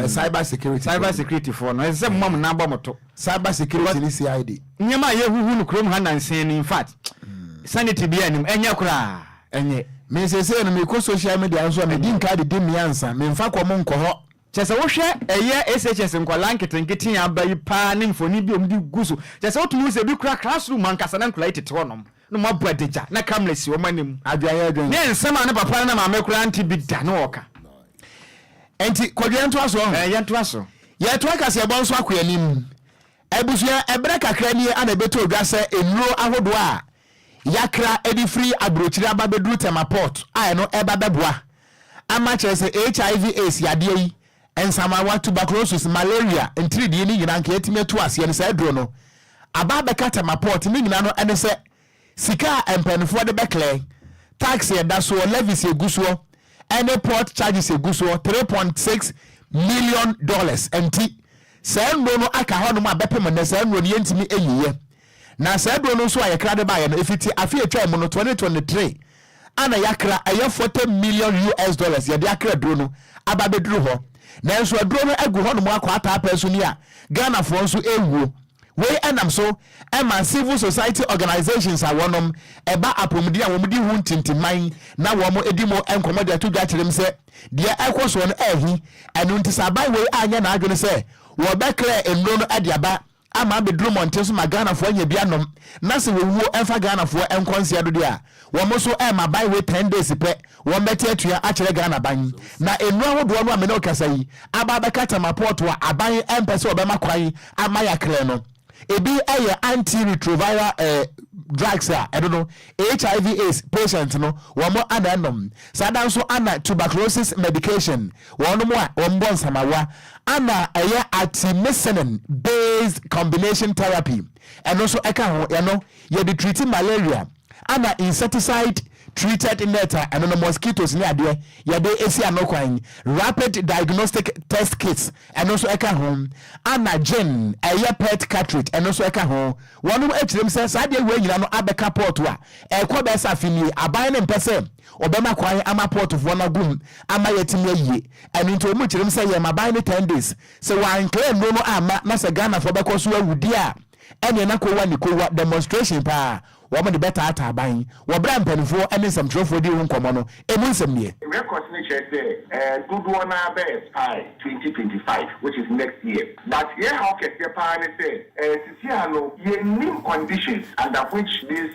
cyber security for no, some mom number moto. Cyber security is the idea. Near my who chrome hand and saying, in fact, sanity be an yakura, and yet, Mrs. Say, me co social media, and so I didn't carry the dim answer, me fa kwa monko. Chesa wo hwe eye SHS nkwala nketenkete ya ba yi pa ne mfoni bi omdi guso chesa wo tumu se bi kura classroom ankasa na nkwala itete honom no mabua deja na camless wo manim adwaye adwan ne nsema ne papa na mama kura anti bi da no oka enti kodwe nto aso yento aso ye to aka se bon so akoyanim ebusua ebre kakra ni ana beto odwa se enuro ahodo a yakra edi free abrochiri aba bedru tema port a no eba beboa ama chese HIV AIDS yade yi ensamawa tuberculosis malaria entridi ni nyina nka etime to ase ne sa dro no aba be kata maport ni nyina no ene se sika empanfo de bekle tax ye da so levies eguso ene port charges eguso $3.6 million enti sa ndo no aka ho no ma bepem ne sa ndo ne yentimi eyiye na sa ndo no so ayekra de ba ye no efiti afi etwa mu no 2023 ana yakra aye $40 million ye de akra dro no aba bedru ho nanso adro no agu ho no akwa ata apeso ni a Ghana for nso ewuo we enam so ema civil society organizations a wonom eba apomdi a womdi hu ntintiman na womo edimo enkomode to dwa kirem se de ekoso no ehi enu ntisabai we anya na adwene se wo bekle enro no adiaba ama bedru monte so Ghana for anya bianom na se we wuo enfa Ghana for enkonsia do de a womo so ema bai we 10 days pe wo meti atua a kire Ghana ban na enro ahodo no amene okasa yi aba bekata maport wa aban empese obema kwan ama yakre no ebi aye antiretroviral drugs I don't know HIV AIDS patient no womo ananom sada nso ana tuberculosis medication wono mo a wombon samawa ana aye artemisinin based combination therapy and also eka ho ye no ye dey treat malaria ana insecticide treated net and no mosquitoes near there. Yade esi anokwan. Rapid diagnostic test kits and also eka home. Anagen a pet cartridge and also eka home. One of them says I did when you know abeka port wa. Ekwa besa fini abaye mpese. Obema kwa ama port of one agum ama yetime ye. And into much them say ma buy 10 days. So one claim no ama na se Ghana for because we wudia. Ene na ko wa ni ko wa demonstration pa. Woman the better at our buying. What brand penny for any some trophy in common. A monthsome year. Records nature say, good one expire 2025, which is next year. But here, how can the parent say, ye new conditions under which these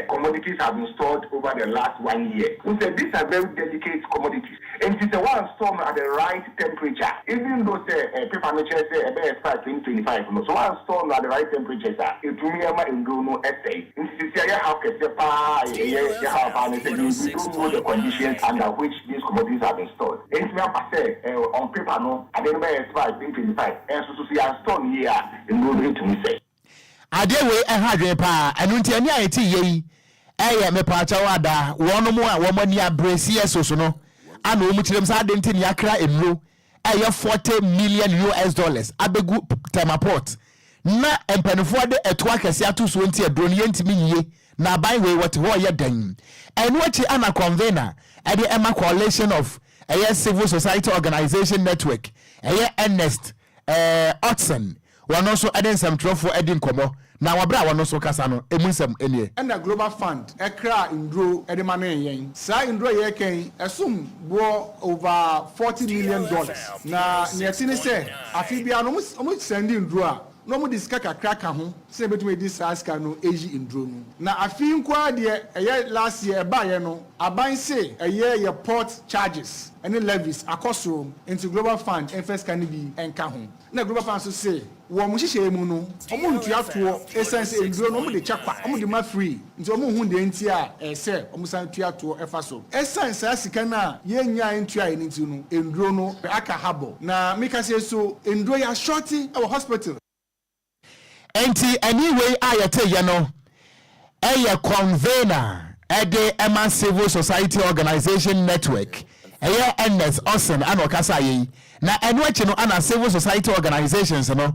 commodities have been stored over the last 1 year. We say these are very delicate commodities. And it's the one stored at the right temperature. Even though paper nature say expire 2025, so one stored at the right temperature, it will be no essay. The conditions under which these commodities have been stored. On paper, no, I didn't expire 2025, and so see are stored here in Google to me say. I did wait a hundred pa, and until ye, me wada, one more woman near Bracia Sosono, and no much them sad in Yakra in Ru, $40 million. I be good Tamaport. Na empanifode etwa kese atoso nti adroni yentimi ye na ban we what ho ye dan eno achi ana convener e de ema coalition of civil society organization network Ernest Otson one also aden some trofo edin komo na wabra one also kasa no emunsem enie and the global fund ekra indro edemano yen sa indro ye ken esum bo over $40 million na nyetini say afibia no mo send indro a no mo diskaka kraka ho say betumi dis aska no eji indro no na afi nkwa de last year ba ye no aban say ye port charges any levies akosoro into global fund first can be enka ho na global fund so say wo mo hihye mu no omo ntuato essence indro no mo de chakwa omo de ma free nti omo hu de nti a say omo san tuato efa so essence asika na ye nya ntua ye nti no indro no aka habo na meka say so indro ya shorty our hospital. Enti anyway ayete ye no convener ede Emma Civil Society Organization Network Ernest Otson ano kasa ye na eno achi no ana civil society organizations no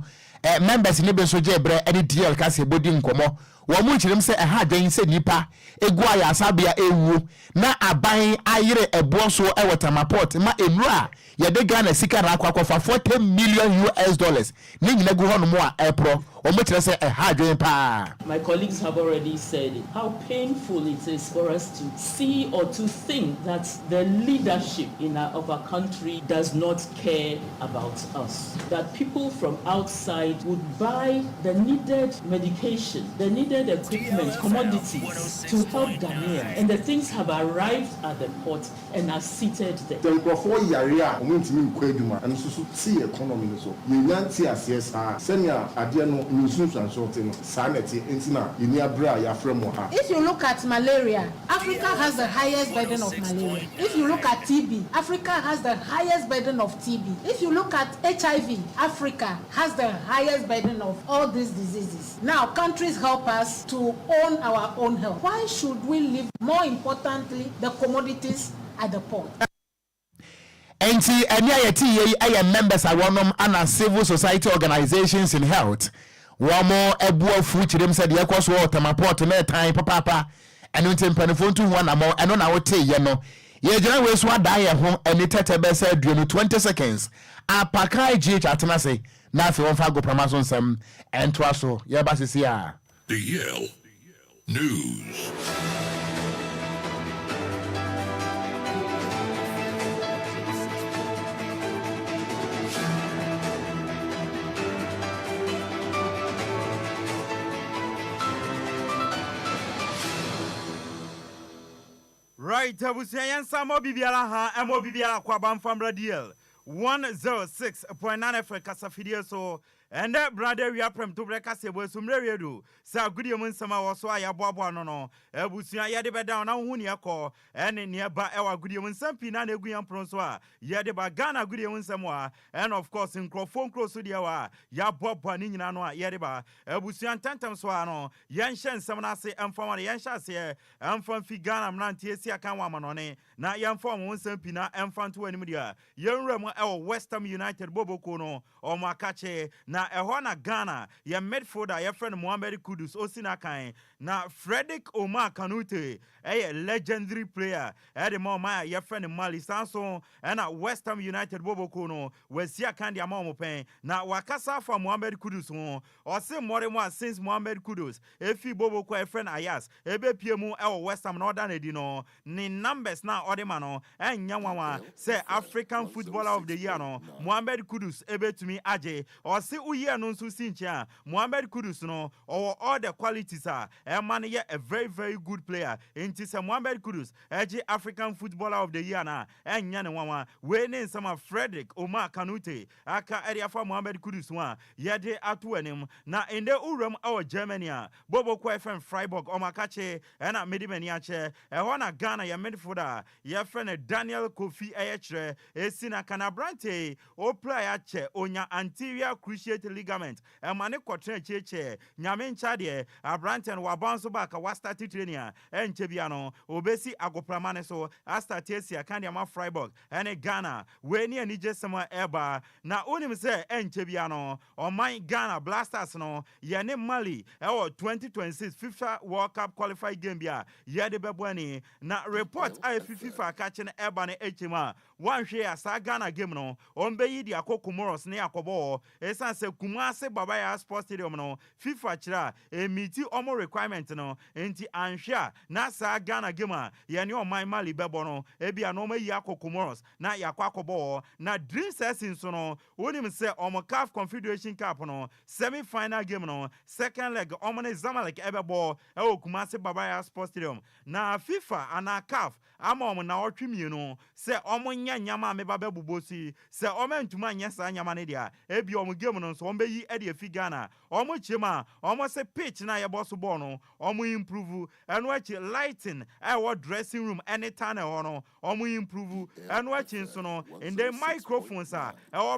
members ni be so je bre ede DL kasa bodi nkomo wo mu chirim se ha den se nipa egu aya asabia ewu na aban ayire ebo so e watermaport ma enura ye de Ghana sika na akwa $40 million ni nyina gu hono mo a epro o mo kire se ha den pa. My colleagues have already said it, how painful it is for us to see or to think that the leadership of our country does not care about us, that people from outside would buy the needed medication, the needed equipment, commodities to help Ghanaians, and the things have arrived at the port and are seated there. The microphone yarea omuntimi nkwaduma and so see economy so you yanti asiesa senior ade no nsun transport no sanity entina yenia bra ya fremo ha. If you look at malaria, Africa has the highest burden of malaria. If you look at TB, Africa has the highest burden of TB. If you look at HIV, Africa has the highest burden of all these diseases. Now, countries help us to own our own health. Why should we leave, more importantly, the commodities at the port? Enti eni ayeti ye aye members awonom ana civil society organizations in health womo ebuafu chirem said ye kwaso watermaport na time papa eno ntempanifo ntu ho na mo eno na wote ye no ye gina we so ada ye ho eni tete be say 20 seconds apaka GH atena say na afi won fa go pramaso nsam ento aso ye ba sisi a the Yale News. Right, Abusian Samo Bibiala ha, Amo Bibiala Kwabam from Radial 106.9 FM Casafidio so and that brother we are prem to break us a sumre do sa good yemun sama was so ya bobo no ebusia ye de be down na hu ne ekọ ene ne ba ewa good yemun sampi na eguyan pronso a ye de ba Ghana good yemun samwa and of course in crofon close to dia wa ya bobo ni nyina no a ye de ba ebusia tantam so ano yen hyen sam na se emfa wa yen hya se emfa fi Ghana mnante esi aka wa manone na yen fa won sampi na emfa to anim dia yen rem ewa West Ham United boboko no o makache na ehọ na Ghana ye midfielder ye friend Mohamed Kudus osina kan na Frederick Omar Kanute legendary player de mo ma ye friend Mali Sanson na West Ham United boboko no wasia kan dia ma mo pen na wakasa for Mohamed Kudus ho o se more mo since Mohamed Kudus efi boboko ye friend Ayas ebe piemu West Ham no da na di no ni numbers na odema no enya nwanwa say African Footballer of the Year no Mohamed Kudus ebe tumi aje o se uye no nso sincha Mohamed Kudus no or all the qualities are man ye a very good player enti se Mohamed Kudus eje African Footballer of the Year na enya ne nwanwa we ne nsama Frederick Omar Kanute aka area for Mohamed Kudus wa ye de atu anim na ende uram Germany bobo kwa FM Freiburg omakache na medimani ache ehọ na Ghana ye midfielder ye friend Daniel Kofi Ayechre esina kanabrante o player che onya anterior cruciate ligament emane kwotren cheche nyame ncha de abrante no wabanso back wa start training enche bia no obesi agopramane so start esia kan dia ma Freiburg ene Ghana we ni ani jesema eba na onim se enche bia no oman Ghana Blasters no ye ne Mali 2026 FIFA World Cup qualified game bia ye de bebwani na report FIFA catch na eba ne echema wan hwe asa Ghana game no ombe yi di akokomoros ne akobo esan se Kumase Babaya Sports Stadium no FIFA chira emiti omo requirement no enti anhwe na sa Ghana game ye ne oman Mali bebo no ebia no mayi akokomoros na yakwakobo na dream sessions no wonim se omo CAF Confederation Cup no semi final game no second leg omo ne Zamalek ebebo Kumase Babaya Sports Stadium na FIFA ana CAF ama omo na otwimie no se omo nya nyama meba bebubosi se omo ntuma nya sa nyama ne dia ebi omo game no so omo yi e de fi Ghana omo chema omo se pitch na ye boss ball no omo improve eno achi lighting dressing room anytime no omo improve eno achi nso no in the microphones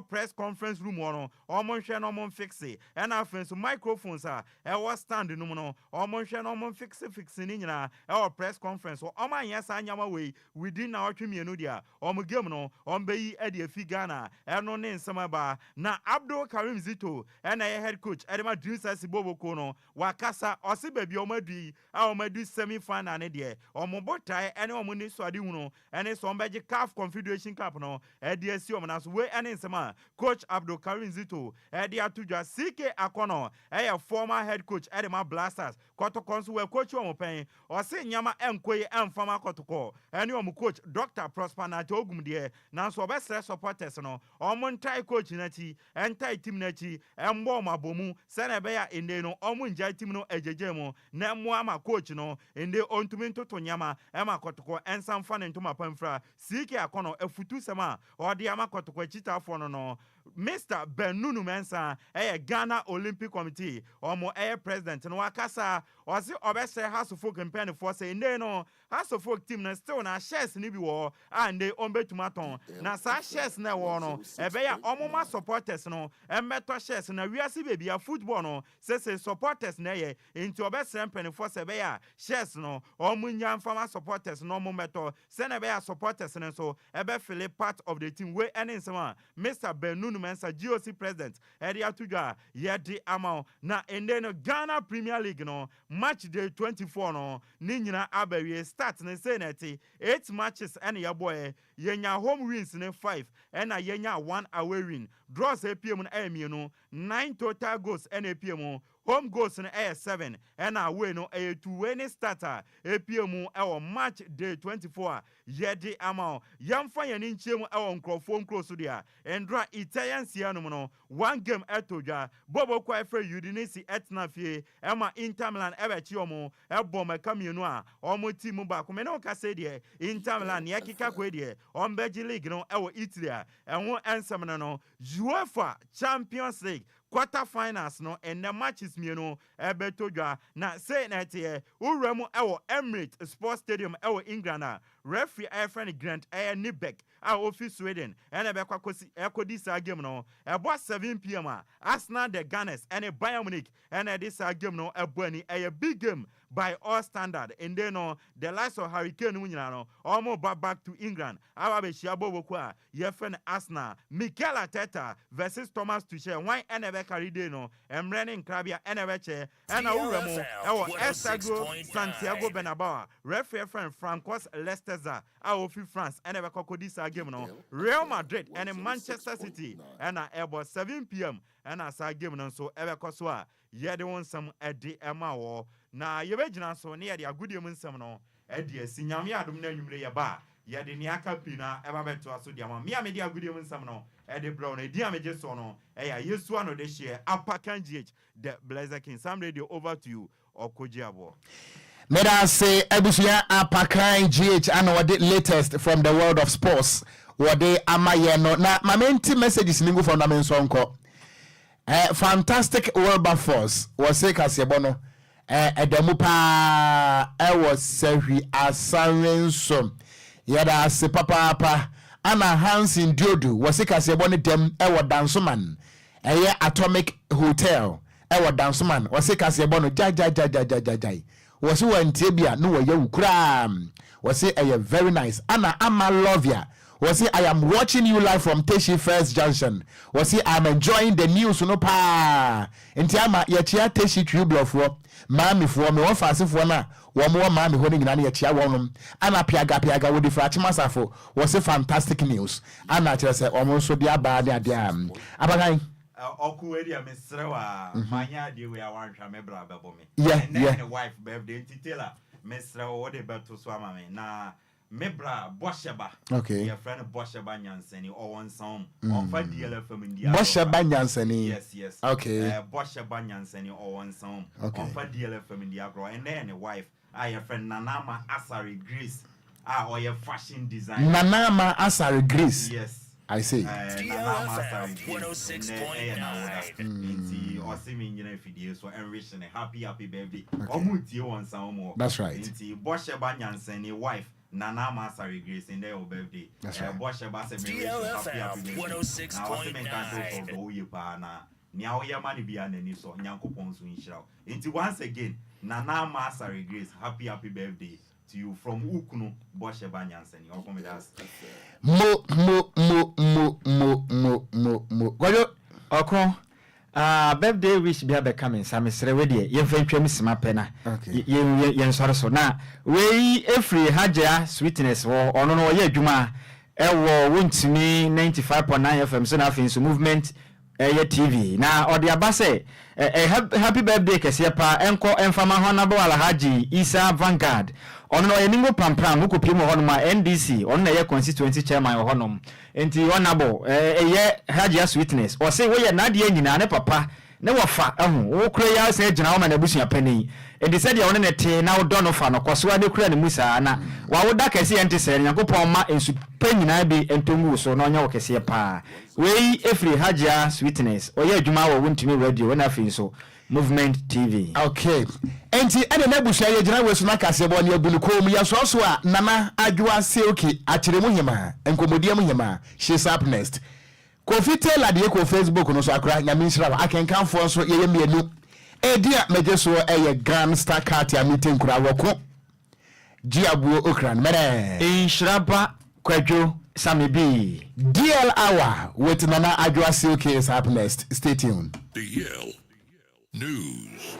press conference room no omo hwe no omo fix e na afenso microphones stand no no omo hwe no omo fix ni nyina press conference omo anya sa nyama we within our twimienu dia omo game no ombe yi e de fi Ghana eno ne nsema ba na Abdul Karim Zito ena ye head coach edema Dreamers Boboko no wakasa osi baby omadu omadu semi final ne de omo botai ene omo ni so ade hunu ene so ombeje CAF Confederation Cup no e de asi omo na so we ene nsema coach Abdul Karim Zito e de atudwa CK Akono former head coach edema Blasters kotokon so we coach omo pen osi nyama enkoye emfama kotoko ene omo coach Dr. Prosper na ogumde na so obesre supporters no omo ntai coach na ti entai team na ti embo mabomu se na be ya ende no omo nja team no ejejemu na mo ama coach no ende ontumi ntoto nyama ema kotoko ensamfa ne ntoma pamfra CK Akono efutu sema odi ama kotoko chitafo no Mr. Benunu Mensa Ghana Olympic Committee omo president no wakasa osi obese House of Folk campaign for say no House of Folk team na still na shares ni bi wo and ombetumaton na sa shares na wo no ebe ya omo ma supporters no embeto shares na wiase bebia football no say supporters na ye into obese campaign for say be ya shares no omo nya fama supporters no omo meto say na be ya supporters no so ebe feel part of the team we any nsema Mr. Benunu Mensa GOC president area tuga yedi amount na ende no Ghana Premier League no match day 24 no ni nyina abawie start ne say na ti 8 matches and your boy yenya home wins ne 5 and yenya 1 away win draws APM no amienu 9 total goals and APM home goals no 7 and away no 2 winning starter APM match day 24 yedi amount yamfa yani nchemu nkrofo close dia endra Italian sianum no 1 game etodwa bobo kwa efre Udinese etnafie ema Inter Milan ebechi omo ebo mekamienu a omo team ba ko me no ka se de Inter Milan ye kika ko de ombeji league no ewo Italy enwo ensem no UEFA Champions League quarter finals no and the matches me no ebeto dwa na say na tie uremu ewo Emirates Sports Stadium ewo England a referee friend Grant Nibek a office Sweden and ebekwa kosi ekodi sa game no ebo 7 p.m. Arsenal the Gunners and Bayern Munich and this game no ebo ani a big game by all standard and then the likes of Hurricane nyina no almost back to England our be shiabo bokwa ye friend Arsenal Mikel Arteta versus Thomas Tuchel why enebe carry day no emrene nkrabia enebe che and awuremo ewo Estadio Santiago Bernabeu referee friend Francos Lesteza a ofi France enebe kokodi sa game no Real Madrid and Manchester City and about 7 p.m. and as a game no so ebe koswa ye de won some edi ema wo na yebegyina so ne yede agudie mu nsem no edi asinyame adom na nwumre ye ba yede ne aka pina eba beto aso dia ma me amedi agudie mu nsem no edi blow na edi ameje so no eya Yesu ano de share Apakan GH the Blazer King Sam Radio over to you Okogyeabour. Meda say ebusuya Apakan GH and what the latest from the world of sports what they amaye no na mamenti messages ningu from na mensonko fantastic world force was say kasebono edamupa was sehi asanrenso yada se papa ana Hansin Diodu was say kasebono dem dansoman atomic hotel dansoman was say kasebono jai was one tibia no way ukram was say very nice ana ama love ya was I am watching you live from Teshi First Junction. Was I'm enjoying the news no pa. Entiama ya chia Teshi Tribune for mami for me one fast for na one more mami holding in ya chia one ana piaga with the frachimasafo was a fantastic news. Ana just say almost so dia ba dia abagai oku area mesrewa manya de we awan hwa mebra bebo me. Yeah. Wife birthday titela mesrewa what the beto so amame na Mebra Bosheba. Okay. Your friend Bosheba Nyanseni or one song on for DLFM India. Bosheba Nyanseni. Yes. Okay. Bosheba Nyanseni or one song on for DLFM India. And then a wife, your friend Nanama Asari Greece. Or your fashion design. Nanama Asari Greece. Yes. I see. DLFM 106.9. Or singing video so enriching a happy birthday. Or muti one song more. That's right. Bosheba Nyanseni wife. Nana Masari Grace in their birthday. That's right. DLFM 106.9. Now your money be an any so Nyanko Ponsu in Shroud. Into once again, Nana Masari Grace, happy birthday to you from Ukunu, Bosheba Nyansen. You're coming with us. Mo. Kwadwo Okon. Birthday wish be becoming some Srewedi, yen fentwe misima pena. Yen sore so na we every haja sweetness wo ono no ye adwuma ewo wontimi 95.9 FM so na fin so movement ye TV na odi abase happy birthday kese pa enko enfama honabo alhaji Isa Vanguard ono no yeningo pampram ko pimo honoma NDC ono na ye constituency chairman honom enti honabo ye haji sweetness o say we ye na de nyina ne papa ne wofa wo kura ya se gina wo ma na busua pani enti said ya ono ne te na wo do no fa no koso ade kura ne musa na wa wo da kese enti se Nyankopon ma ensu panyina bi entongu so no nya wo kese pa we every haji sweetness o ye adwuma wo wontumi radio na fin so movement TV. Okay. Enti ene na busha ye gina we so na kasebo ne abuluko mu ya so a nana adwa se okay akire mu hema enkomodie mu hema she's up next. Kofi Taylor de ko Facebook no so akra Nhyiraba akenkan fo so ye mienu edia meje so Grand Star Card ya meeting kura woko Okogyeabour Ocran Nhyiraba Kwadwo Sammy B. DL Hour with Nana Adwa Silke is up next. Stay tuned. DL News.